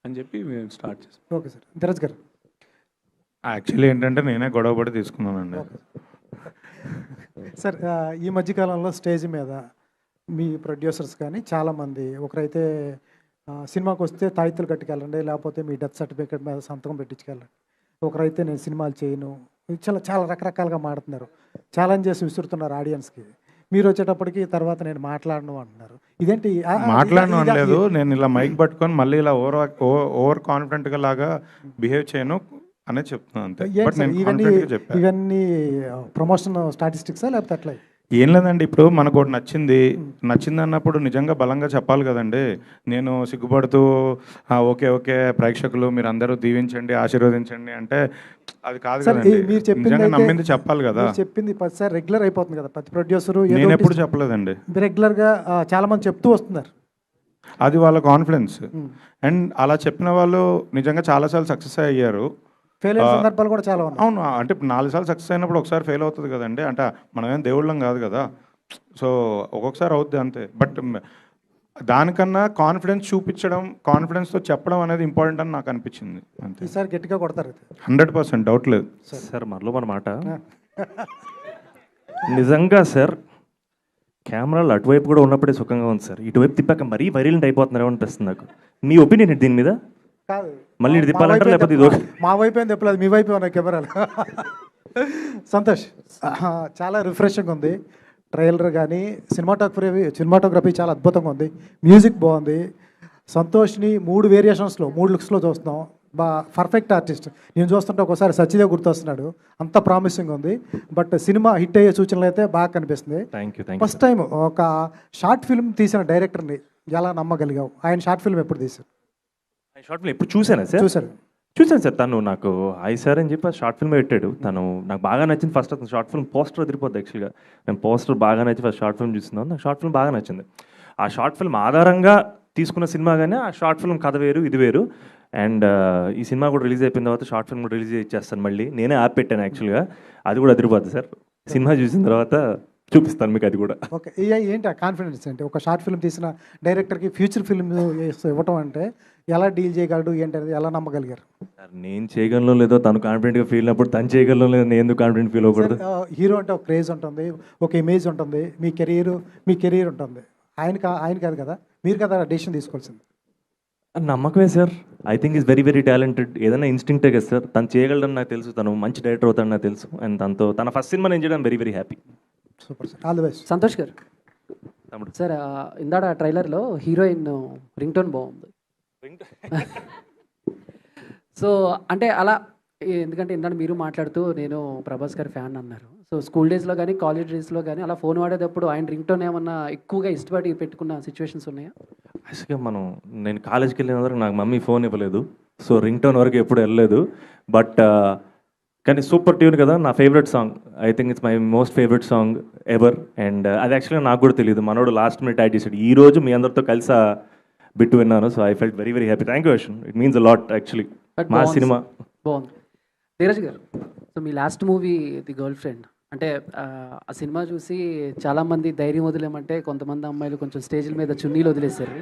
అని చెప్పి మేము స్టార్ట్ చేసాం. Okay sir. ధీరజ్ గారు, యాక్చువల్లీ ఏంటంటే నేనే గొడవపడి తీసుకున్నానండి. సార్, ఈ మధ్యకాలంలో స్టేజ్ మీద మీ ప్రొడ్యూసర్స్ కానీ చాలామంది ఒకరైతే సినిమాకి వస్తే తాయితులు కట్టుకెళ్ళండి, లేకపోతే మీ డెత్ సర్టిఫికేట్ మీద సంతకం పెట్టించుకెళ్ళండి, ఒకరైతే నేను సినిమాలు చేయను, చాలా చాలా రకరకాలుగా మాడుతున్నారు, ఛాలెంజ్ చేసి విసురుతున్నారు ఆడియన్స్కి. మీరు వచ్చేటప్పటికి తర్వాత నేను మాట్లాడను అంటున్నారు. ఇదేంటి మాట్లాడను అనలేదు, నేను ఇలా మైక్ పట్టుకొని మళ్ళీ ఇలా ఓవర్ కాన్ఫిడెంట్గా లాగా బిహేవ్ చేయను అనేది చెప్తున్నాను అంతే. బట్ నేను కాన్ఫిడెంట్గా చెప్పాను. ఇవన్నీ ప్రమోషన్ స్టాటిస్టిక్సా లేకపోతే అట్లా? ఏం లేదండి, ఇప్పుడు మనకు ఒకటి నచ్చింది అన్నప్పుడు నిజంగా బలంగా చెప్పాలి కదండి. నేను సిగ్గుపడుతూ ఓకే ఓకే ప్రేక్షకులు మీరు అందరూ దీవించండి ఆశీర్వదించండి అంటే అది కాదు కదండి. నిజంగా నమ్మింది చెప్పాలి కదా. చెప్పింది ప్రతిసారి రెగ్యులర్ అయిపోతుంది కదా ప్రతి ప్రొడ్యూసర్. నేను ఎప్పుడు చెప్పలేదండి, రెగ్యులర్గా చాలా మంది చెప్తూ వస్తున్నారు. అది వాళ్ళ కాన్ఫిడెన్స్. అండ్ అలా చెప్పిన వాళ్ళు నిజంగా చాలాసార్లు సక్సెస్ అయ్యారు. ఫెయిల్ అయిన సందర్భాలు కూడా చాలా ఉన్నాయి. అవును, అంటే 4 సార్లు సక్సెస్ అయినప్పుడు ఒకసారి ఫెయిల్ అవుతుంది కదండి. అంటే మనమేం దేవుళ్ళం కాదు కదా, సో ఒక్కొక్కసారి అవుద్ది అంతే. బట్ దానికన్నా కాన్ఫిడెన్స్ చూపించడం, కాన్ఫిడెన్స్తో చెప్పడం అనేది ఇంపార్టెంట్ అని నాకు అనిపించింది అంతే. ఈసారి గట్టిగా కొడతారు 100% డౌట్ లేదు సార్. మరలో మన మాట నిజంగా సార్, కెమెరాలు అటువైపు కూడా ఉన్నప్పుడే సుఖంగా ఉంది సార్, ఇటువైపు తిప్పాక మరీ వైరల్ అయిపోతున్నారు అనిపిస్తుంది నాకు. మీ ఒపీనియన్ దీని మీద? కాదు, మళ్ళీ ఇటు తిప్పాలంటారు లేకపోతే ఇది మా వైపు ఏం తిప్పలేదు, మీ వైపు ఉన్నాయి కెమెరాలు. సంతోష్, చాలా రిఫ్రెషింగ్ ఉంది ట్రైలర్ కానీ, సినిమాటోగ్రఫీ చాలా అద్భుతంగా ఉంది, మ్యూజిక్ బాగుంది. సంతోష్ని 3 వేరియేషన్స్లో 3 లుక్స్లో చూస్తున్నాం. Perfect artist. నేను చూస్తుంటే ఒకసారి సచిదే గుర్తొస్తున్నాడు, అంత ప్రామిసింగ్ ఉంది. బట్ సినిమా హిట్ అయ్యే సూచనలు అయితే బాగా కనిపిస్తుంది. ఫస్ట్ టైం ఒక షార్ట్ ఫిల్మ్ తీసిన డైరెక్టర్ని ఎలా నమ్మగలిగావు? ఆయన షార్ట్ ఫిల్మ్ ఎప్పుడు తీశారు? షార్ట్ ఫిల్మ్ ఎప్పుడు చూసానా సార్? చూసాను సార్. తను నాకు హాయ్ సార్ అని చెప్పి షార్ట్ ఫిల్మ్ పెట్టాడు. తను నాకు బాగా నచ్చింది. ఫస్ట్ అతను షార్ట్ ఫిల్మ్ పోస్టర్ అదిరిపోద్ది యాక్చువల్గా. నేను పోస్టర్ బాగా నచ్చి ఫస్ట్ షార్ట్ ఫిల్మ్ చూస్తున్నాను. నాకు షార్ట్ ఫిల్మ్ బాగా నచ్చింది. ఆ షార్ట్ ఫిల్మ్ ఆధారంగా తీసుకున్న సినిమా కానీ ఆ షార్ట్ ఫిల్మ్ కథ వేరు, ఇది వేరు. అండ్ ఈ సినిమా కూడా రిలీజ్ అయిపోయిన తర్వాత షార్ట్ ఫిల్మ్ కూడా రిలీజ్ ఇచ్చేస్తాను మళ్ళీ. నేనే యాప్ పెట్టాను యాక్చువల్గా, అది కూడా అదిరిపోద్ది సార్. సినిమా చూసిన తర్వాత చూపిస్తాను మీకు అది కూడా. ఓకే, ఏంటి ఆ కాన్ఫిడెన్స్? అంటే ఒక షార్ట్ ఫిల్మ్ తీసిన డైరెక్టర్కి ఫ్యూచర్ ఫిల్మ్ ఇవ్వటం అంటే ఎలా డీల్ చేయగలడు ఏంటనేది ఎలా నమ్మగలిగారు? నేను చేయగలను లేదో తను కాన్ఫిడెంట్గా ఫీల్ అయినప్పుడు తను చేయగలను లేదో నేను ఎందుకు కాన్ఫిడెంట్ ఫీల్ అవ్వకూడదు? హీరో అంటే ఒక క్రేజ్ ఉంటుంది, ఒక ఇమేజ్ ఉంటుంది, మీ కెరీర్ ఉంటుంది. ఆయన కాదు కదా, మీరు కదా డెసిషన్ తీసుకోవాల్సింది. నమ్మకమే sir. I think is very very talented. ఏదైనా ఇన్స్టింక్టే కదా సార్, తను చేయగలడని నాకు తెలుసు, తను మంచి డైరెక్టర్ అవుతాడని నాకు తెలుసు. అండ్ తనతో తన ఫస్ట్ సినిమా నేను చేయడం very very happy. Super sir, all the best. Santosh గారు సార్, ఇందాడ ట్రైలర్లో హీరోయిన్ రింగ్ టోన్ బాగుంది. సో అంటే అలా, ఎందుకంటే ఇందాక మీరు మాట్లాడుతూ నేను ప్రభాస్ గారి ఫ్యాన్ అన్నారు. సో స్కూల్ డేస్లో కానీ కాలేజ్ డేస్లో కానీ అలా ఫోన్ వాడేటప్పుడు ఆయన రింగ్ టోన్ ఏమన్నా ఎక్కువగా ఇష్టపడి పెట్టుకున్న సిచ్యువేషన్స్ ఉన్నాయా? యాక్చువల్గా నేను కాలేజ్కి వెళ్ళిన వరకు నాకు మమ్మీ ఫోన్ ఇవ్వలేదు, సో రింగ్ టోన్ వరకు ఎప్పుడు వెళ్ళలేదు. బట్ కానీ సూపర్ ట్యూన్ కదా, నా favourite song. I think it's my most favourite song ever. And అది యాక్చువల్గా నాకు కూడా తెలియదు, మనోడు లాస్ట్ మినిట్ యాడ్ చేసాడు. ఈ రోజు మీ అందరితో కలిసి బిట్టు విన్నాను, so I felt very very happy. Thank you Ashwin, it means a lot actually. మా సినిమా బాగుంది. ధీరజ్ గారు, so me last movie the girl friend, అంటే ఆ సినిమా చూసి చాలామంది ధైర్యం వదిలేమంటే కొంతమంది అమ్మాయిలు కొంచెం స్టేజ్ల మీద చున్నీలు వదిలేశారు.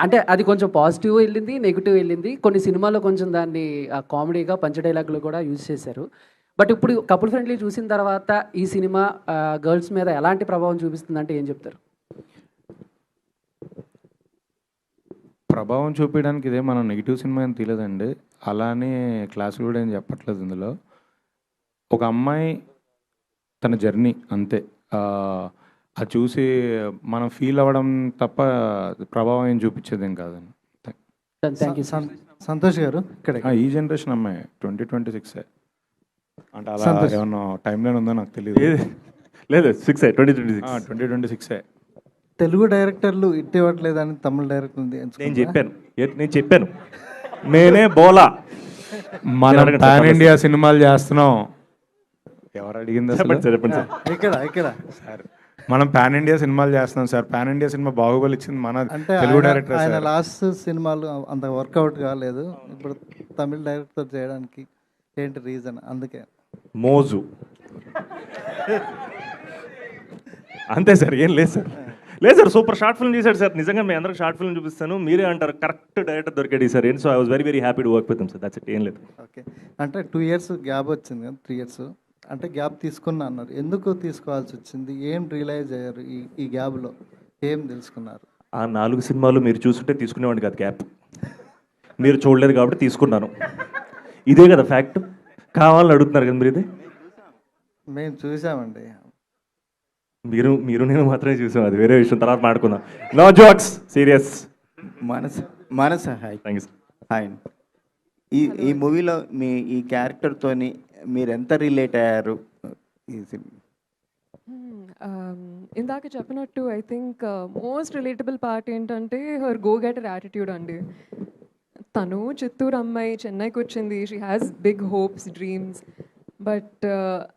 అంటే అది కొంచెం పాజిటివ్ వెళ్ళింది, నెగిటివ్ వెళ్ళింది. కొన్ని సినిమాల్లో కొంచెం దాన్ని కామెడీగా పంచ డైలాగులు కూడా యూజ్ చేశారు. బట్ ఇప్పుడు కపుల్ ఫ్రెండ్లీ చూసిన తర్వాత ఈ సినిమా గర్ల్స్ మీద ఎలాంటి ప్రభావం చూపిస్తుందంటే ఏం చెప్తారు? ప్రభావం చూపించడానికి ఇదే మనం నెగిటివ్ సినిమా ఏం తీయలేదండి, అలానే క్లాసులు కూడా ఏం చెప్పట్లేదు. ఇందులో ఒక అమ్మాయి తన జర్నీ అంతే, అది చూసి మనం ఫీల్ అవ్వడం తప్ప ప్రభావం ఏం చూపించేది ఏం కాదండి. సంతోష్ గారు, ఇక్కడ ఈ జనరేషన్ అమ్మాయి 2026 అంటే అలా ఏమన్నా టైం లైన్ ఉందో నాకు తెలియదు. లేదు 2026 తెలుగు డైరెక్టర్లు ఇవ్వట్లేదని తమిళ డైరెక్టర్ నేను చెప్పాను నేనే బోలా. మనం పాన్ ఇండియా సినిమాలు చేస్తున్నాం. ఎవరు అడిగింది? ఇక్కడ సార్ మనం పాన్ ఇండియా సినిమాలు చేస్తున్నాం sir. Pan India cinema Baahubali ఇచ్చింది మన తెలుగు డైరెక్టర్. ఆయన లాస్ట్ సినిమాలు అంత వర్కౌట్ కాలేదు, ఇప్పుడు తమిళ డైరెక్టర్ చేయడానికి ఏంటి రీజన్? అందుకే మోజు అంతే సార్, ఏం లేదు సార్. లేదు సార్, సూపర్ షార్ట్ ఫిల్మ్ చేశాడు సార్. నిజంగా మీ అందరికి షార్ట్ ఫిల్మ్ చూపిస్తాను, మీరే అంటారు కరెక్ట్ డైరెక్టర్ దొరికాడు sir. So I was very very happy to work with him sir. That's it, ఏం లేదు. ఓకే, అంటే 2 years గ్యాప్ వచ్చింది కదా, 3 years. అంటే గ్యాప్ తీసుకున్నా అన్నారు. ఎందుకు తీసుకోవాల్సి వచ్చింది? ఏం రియలైజ్ అయ్యారు ఈ గ్యాప్లో? ఏం తెలుసుకున్నారు? ఆ 4 సినిమాలు మీరు చూస్తుంటే తీసుకునేవాడిని కాదు గ్యాప్. మీరు చూడలేదు కాబట్టి తీసుకున్నాను. ఇదే కదా ఫ్యాక్ట్. కావాలని అడుగుతున్నారు కదా మీరు ఇది. మేము చూసామండి. మీరు నేను మాత్రమే చూసాం, అది వేరే విషయం, తర్వాత మాట్లాడుకుందాం. No jokes, serious. Manasa hi. Thank you. Hi. ఈ మూవీలో మీ ఈ క్యారెక్టర్తోని మీరు ఎంత రిలేట్ అయ్యారు? ఈ సినిమా ఇందాక చెప్పినట్టు I think most relatable part ఏంటంటే హర్ గో గెటర్ యాటిట్యూడ్ అండి. తను చిత్తూరు అమ్మాయి చెన్నైకి వచ్చింది, she has big hopes, dreams. But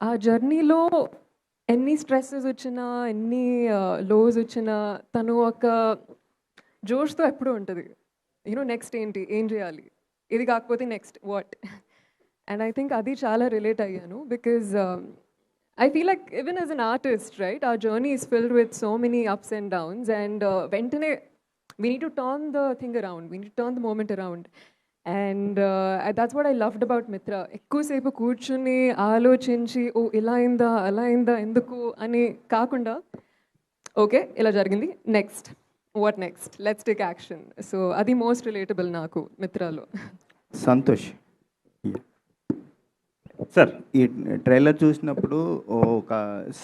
ఆ జర్నీలో ఎన్ని స్ట్రెస్సెస్ వచ్చినా, ఎన్ని లోస్ వచ్చినా తను ఒక జోష్తో ఎప్పుడూ ఉంటుంది. నెక్స్ట్ ఏంటి, ఏం చేయాలి, ఇది కాకపోతే next what. And I think అది చాలా రిలేట్ అయ్యాను because I feel like even as an artist, right, our journey is filled with so many ups and downs, and ventane we need to turn the thing around, we need to turn the moment around. And that's what I loved about Mitra. ఎక్కువసేపు కూర్చుని ఆలోచించి ఓ ఇలా అయిందా అలా అయిందా ఎందుకు అని కాకుండా ఓకే ఇలా జరిగింది, next what next, let's take action. So అది మోస్ట్ రిలేటబుల్ నాకు మిత్రాలో. సంతోష్ సార్, ఈ ట్రైలర్ చూసినప్పుడు ఒక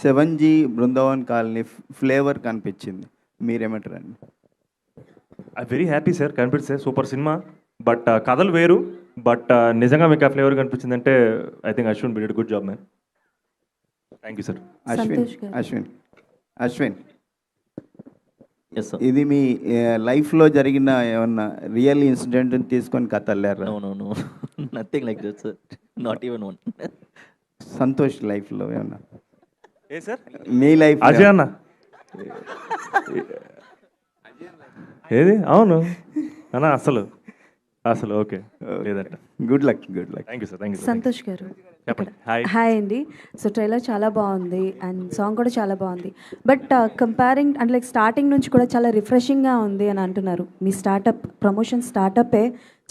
7G బృందావన్ కాలనీ ఫ్లేవర్ కనిపించింది, మీరేమంటారండి? ఐ వెరీ హ్యాపీ సార్, కనిపిస్తే సూపర్ సినిమా. బట్ కథలు వేరు, బట్ నిజంగా మీకు ఆ ఫ్లేవర్ కనిపించిందంటే I think Ashwin did good job man. Thank you sir. Ashwin ఇది మీ లైఫ్లో జరిగిన ఏమన్నా రియల్ ఇన్సిడెంట్ తీసుకొని కథ అల్లారా? No nothing like that sir, not even one. Santosh లైఫ్లో ఏమన్నా? ఏ సార్ మీ లైఫ్ అజయ్ అన్న ఏది? అవును అన్న, అసలు ఓకే లేదంట. Good luck. Thank you sir. Thank you. Santosh garu చెప్పండి. హాయ్. హాయ్ అండి. సో ట్రైలర్ చాలా బాగుంది అండ్ సాంగ్ కూడా చాలా బాగుంది. బట్ కంపేరింగ్ అంటే లైక్ స్టార్టింగ్ నుంచి కూడా చాలా రిఫ్రెషింగ్గా ఉంది అని అంటున్నారు. మీ ప్రమోషన్ స్టార్టప్పే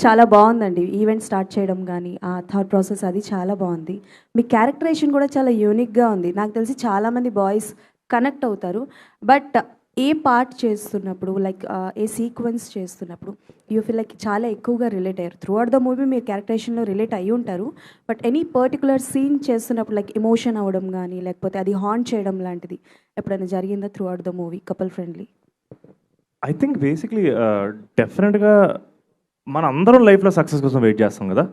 చాలా బాగుందండి. ఈవెంట్ స్టార్ట్ చేయడం కానీ ఆ థాట్ ప్రాసెస్ అది చాలా బాగుంది. మీ క్యారెక్టరేషన్ కూడా చాలా యూనిక్గా ఉంది. నాకు తెలిసి చాలామంది బాయ్స్ కనెక్ట్ అవుతారు. బట్ ఏ పార్ట్ చేస్తున్నప్పుడు లైక్ ఏ సీక్వెన్స్ చేస్తున్నప్పుడు యూ ఫీల్ లైక్ చాలా ఎక్కువగా రిలేట్ అయ్యారు. త్రూ అవుట్ ద మూవీ మీరు క్యారెక్టరేషన్లో రిలేట్ అయ్యి ఉంటారు. బట్ ఎనీ పర్టికులర్ సీన్ చేస్తున్నప్పుడు లైక్ ఎమోషన్ అవ్వడం కానీ లేకపోతే అది హాంట్ చేయడం లాంటిది ఎప్పుడైనా జరిగిందా through out the movie couple friendly? I think basically డెఫినెట్గా మన అందరం లైఫ్లో సక్సెస్ కోసం వెయిట్ చేస్తాం కదా.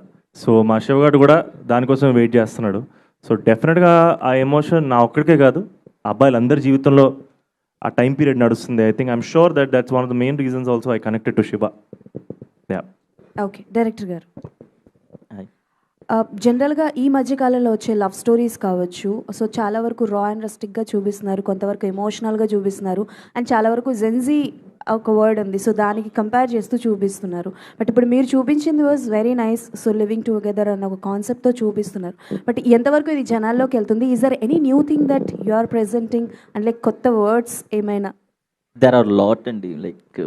సో మా శివగాడు కూడా దానికోసం వెయిట్ చేస్తున్నాడు. సో డెఫినెట్గా ఆ ఎమోషన్ నా ఒక్కడికే కాదు, అబ్బాయిలందరి జీవితంలో ఆ టైం పీరియడ్ నడుస్తుంది. I think I'm sure that's one of the main reasons also I connected to Shiva. Okay, director గారు, జనరల్గా ఈ మధ్యకాలంలో వచ్చే లవ్ స్టోరీస్ కావచ్చు, సో చాలా వరకు రా అండ్ రస్టిక్గా చూపిస్తున్నారు, కొంతవరకు ఎమోషనల్గా చూపిస్తున్నారు, అండ్ చాలా వరకు జెన్జీ ఒక వర్డ్ ఉంది, సో దానికి కంపేర్ చేస్తూ చూపిస్తున్నారు. బట్ ఇప్పుడు మీరు చూపించింది was very nice. So living together అన్న ఒక కాన్సెప్ట్తో చూపిస్తున్నారు. బట్ ఎంతవరకు ఇది జనాల్లోకి వెళ్తుంది? Is there any new thing that you are presenting and like కొత్త వర్డ్స్ ఏమైనా? There are a lot and like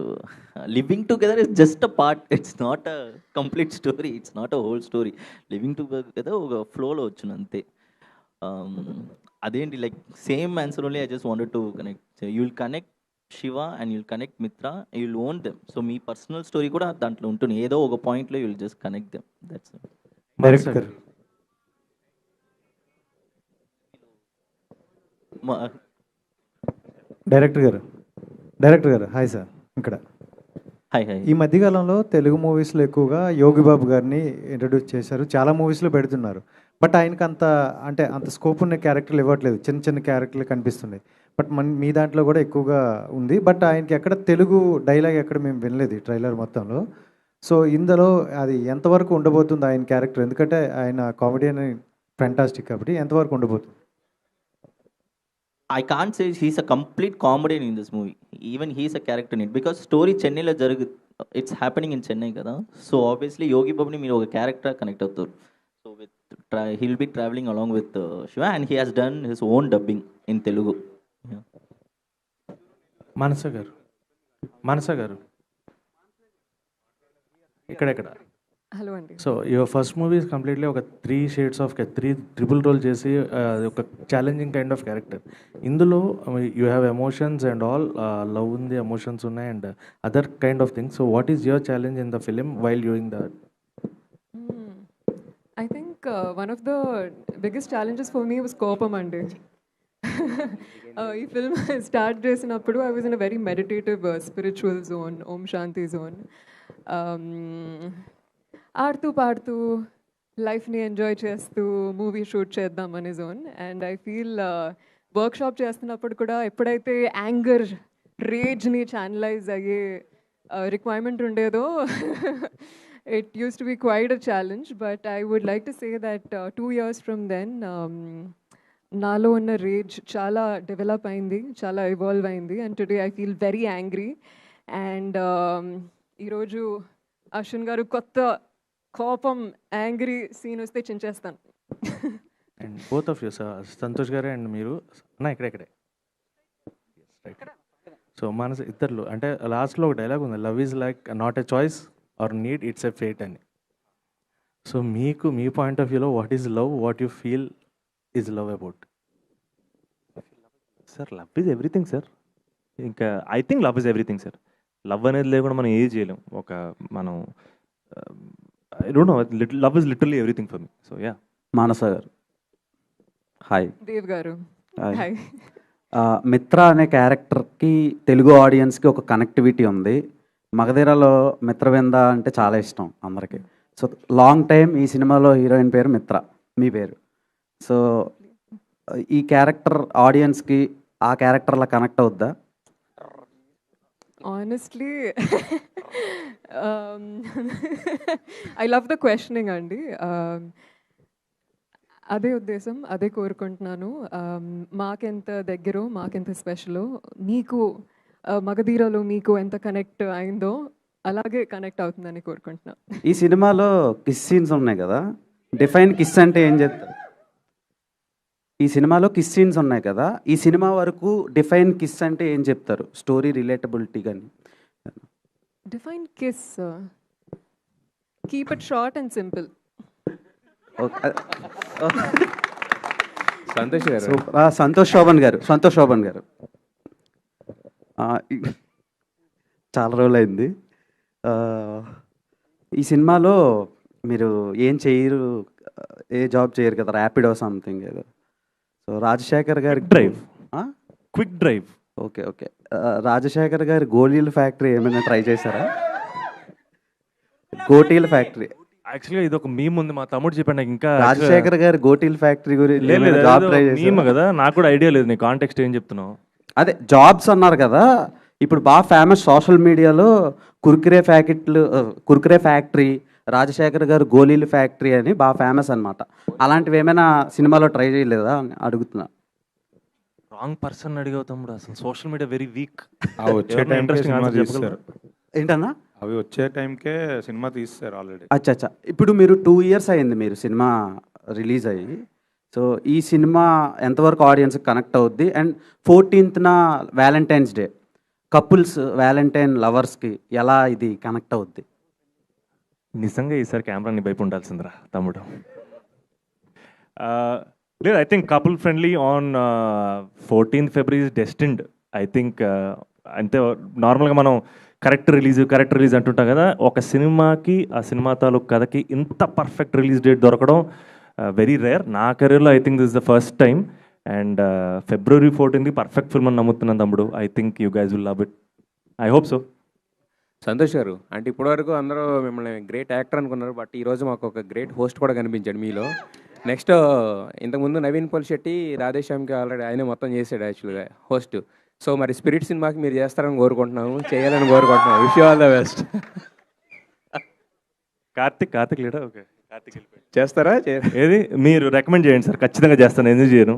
living together is just a part, it's not a complete story, it's not a whole story. Living together ఒక ఫ్లోలో వచ్చింది అంతే. అదేంటి like same answer only. I just wanted to connect. You will connect Shiva and you will connect Mitra, you will own them. So మీ పర్సనల్ స్టోరీ కూడా దాంట్లో ఉంటుంది, ఏదో ఒక పాయింట్లో you will just connect them. That's director director garu hi sir. ఇక్కడ హాయ్. ఈ మధ్యకాలంలో తెలుగు మూవీస్లో ఎక్కువగా యోగి బాబు గారిని ఇంట్రడ్యూస్ చేశారు, చాలా మూవీస్లో పెడుతున్నారు. బట్ ఆయనకు అంత స్కోప్ ఉన్న క్యారెక్టర్లు ఇవ్వట్లేదు, చిన్న చిన్న క్యారెక్టర్లు కనిపిస్తున్నాయి. బట్ మీ దాంట్లో కూడా ఎక్కువగా ఉంది. బట్ ఆయనకి ఎక్కడ తెలుగు డైలాగ్ ఎక్కడ మేము వినలేదు ఈ ట్రైలర్ మొత్తంలో. సో ఇందులో అది ఎంతవరకు ఉండబోతుంది ఆయన క్యారెక్టర్? ఎందుకంటే ఆయన కామెడియన్ ఫ్యాంటాస్టిక్ కాబట్టి ఎంతవరకు ఉండబోతుంది? I can't say he's a complete comedian in this movie. Even he's a character in it because story చెన్నైలో it's happening in Chennai కదా. So obviously యోగి బాబుని మీరు ఒక క్యారెక్టర్ కనెక్ట్ అవుతారు. So he'll be traveling along with Shiva and he has done his own dubbing in Telugu. మనస గారు ఇక్కడ హలో అండి. So your first movie is completely ఒక 3 షేడ్స్ ఆఫ్ 3 ట్రిపుల్ రోల్ చేసి ఒక ఛాలెంజింగ్ కైండ్ ఆఫ్ క్యారెక్టర్. ఇందులో you have emotions and all, love ఉంది, ఎమోషన్స్ ఉన్నాయి and other kind of things. So what is your challenge in the film while doing that? I think one of the biggest challenges for me was కోపం అండి. ఈ ఫిల్మ్ స్టార్ట్ చేసినప్పుడు I was in a very meditative spiritual zone, Om Shanti zone. ఆడుతూ పాడుతూ లైఫ్ని ఎంజాయ్ చేస్తూ మూవీ షూట్ చేద్దాం అనే zone. And I feel workshop చేస్తున్నప్పుడు కూడా ఎప్పుడైతే యాంగర్, రేజ్ని ఛానలైజ్ అయ్యే రిక్వైర్మెంట్ ఉండేదో it used to be quite a challenge, but I would like to say that 2 years from then, నాలో ఉన్న రేజ్ చాలా డెవలప్ అయింది, చాలా ఇవాల్వ్ అయింది. And today I feel very angry. And ఈరోజు అశ్విన్ గారు కొత్త కోపం, యాంగ్రీ సీన్ వస్తే చించేస్తాను. And both of you Santosh గారే అండ్ మీరు ఇక్కడే సో మనసు ఇద్దరు అంటే లాస్ట్లో ఒక డైలాగ్ ఉంది, love is like not a choice or need, it's a fate అని. సో మీకు మీ పాయింట్ ఆఫ్ వ్యూలో what is love, what you feel is love about? Sir love is everything sir. ఇంకా I think love is everything sir. Love అనేది లేకుండా మనం ఏది చేయలేం. మనం I don't know, love is literally everything for me. So yeah. Manasa garu hi. Dev గారు హాయ్. మిత్ర అనే క్యారెక్టర్కి తెలుగు ఆడియన్స్కి ఒక కనెక్టివిటీ ఉంది. మగధీరలో మిత్రవింద అంటే చాలా ఇష్టం అందరికీ. సో లాంగ్ టైం ఈ సినిమాలో హీరోయిన్ పేరు మిత్ర, మీ పేరు. సో ఈ క్యారెక్టర్ ఆడియన్స్కి ఆ క్యారెక్టర్లా కనెక్ట్ అవుద్దా? Honestly, I love the questioning అండి. అదే ఉద్దేశం, అదే కోరుకుంటున్నాను. మాకెంత దగ్గరో, మాకెంత స్పెషలో, మీకు మగధీరలో మీకు ఎంత కనెక్ట్ అయిందో అలాగే కనెక్ట్ అవుతుందని కోరుకుంటున్నాను. ఈ సినిమాలో కిస్ సీన్స్ ఉన్నాయి కదా, డిఫైన్ కిస్ అంటే ఏం చెప్తారు? ఈ సినిమాలో కిస్ సీన్స్ ఉన్నాయి కదా, ఈ సినిమా వరకు డిఫైన్ కిస్ అంటే ఏం చెప్తారు? స్టోరీ రిలేటబిలిటీ కానీ. Define KISS, keep it short and simple. Santosh Shobhan garu చాలా రోజులు అయింది. ఈ సినిమాలో మీరు ఏం చేయరు, ఏ జాబ్ చేయరు కదా, ర్యాపిడో సంథింగ్ ఏదో. సో రాజశేఖర్ గారి క్విక్ డ్రైవ్. ఓకే. రాజశేఖర్ గారి గోళీల ఫ్యాక్టరీ ఏమైనా ట్రై చేశారా? గోటీల ఫ్యాక్టరీ. యాక్చువల్గా ఇది ఒక మీమ్ ఉంది, మా తమ్ముడు చెప్పాడు నాకు. ఇంకా రాజశేఖర్ గారి గోటీల ఫ్యాక్టరీ గురించి జాబ్ ట్రై చేశారు కదా, నాకు కూడా ఐడియా లేదు. నీ కాంటెక్స్ట్ ఏం చెప్తున్నావు? అదే జాబ్స్ అన్నారు కదా, ఇప్పుడు బాగా ఫేమస్ సోషల్ మీడియాలో కుర్కురే ఫ్యాక్టరీ, రాజశేఖర్ గారు గోళీల ఫ్యాక్టరీ అని బాగా ఫేమస్ అనమాట. అలాంటివి ఏమైనా సినిమాలో ట్రై చేయలేదా అని అడుగుతున్నా. రాంగ్ పర్సన్ అడిగావు తమ్ముడు. అసలు సోషల్ మీడియా వెరీ వీక్. ఏంటన్నా? అవి వచ్చే టైంకే సినిమా తీస్తారు ఆల్రెడీ. అచ్చా. ఇప్పుడు మీరు 2 years అయింది మీరు సినిమా రిలీజ్ అయ్యి. సో ఈ సినిమా ఎంతవరకు ఆడియన్స్కి కనెక్ట్ అవుద్ది? And 14th Valentine's Day, couples Valentine లవర్స్కి ఎలా ఇది కనెక్ట్ అవుద్ది? నిజంగా ఈసారి కెమెరాని వైపు ఉండాల్సిందిరా తమ్ముడు. లేదు, I think couple friendly on 14th February is destined. I think అంతే. నార్మల్గా మనం కరెక్ట్ రిలీజ్ అంటుంటాం కదా, ఒక సినిమాకి ఆ సినిమా తాలూకు కథకి ఇంత పర్ఫెక్ట్ రిలీజ్ డేట్ దొరకడం వెరీ రేర్. నా కెరీర్లో I think this is the first time. And February 14th perfect film అని నమ్ముతున్నాను తమ్ముడు. I think you guys will love it. I hope so. Santosh గారు, అంటే ఇప్పటివరకు అందరూ మిమ్మల్ని గ్రేట్ యాక్టర్ అనుకున్నారు, బట్ ఈరోజు మాకు ఒక గ్రేట్ హోస్ట్ కూడా కనిపించాడు మీలో. నెక్స్ట్ ఇంతకుముందు నవీన్ పోలిశెట్టి రాధేశ్యామ్కి ఆల్రెడీ ఆయనే మొత్తం చేశాడు యాక్చువల్గా హోస్ట్. సో మరి స్పిరిట్ సినిమాకి మీరు చేస్తారని కోరుకుంటున్నాము, చేయాలని కోరుకుంటున్నాము. Wish you all the best. Karthik లీడా. ఓకే, కార్తిక్ చేస్తారా? ఏది మీరు రికమెండ్ చేయండి సార్, ఖచ్చితంగా చేస్తాను. ఎందుకు చేయను?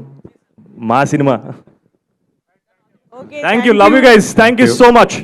మా cinema. Thank you, love you guys, thank you so much.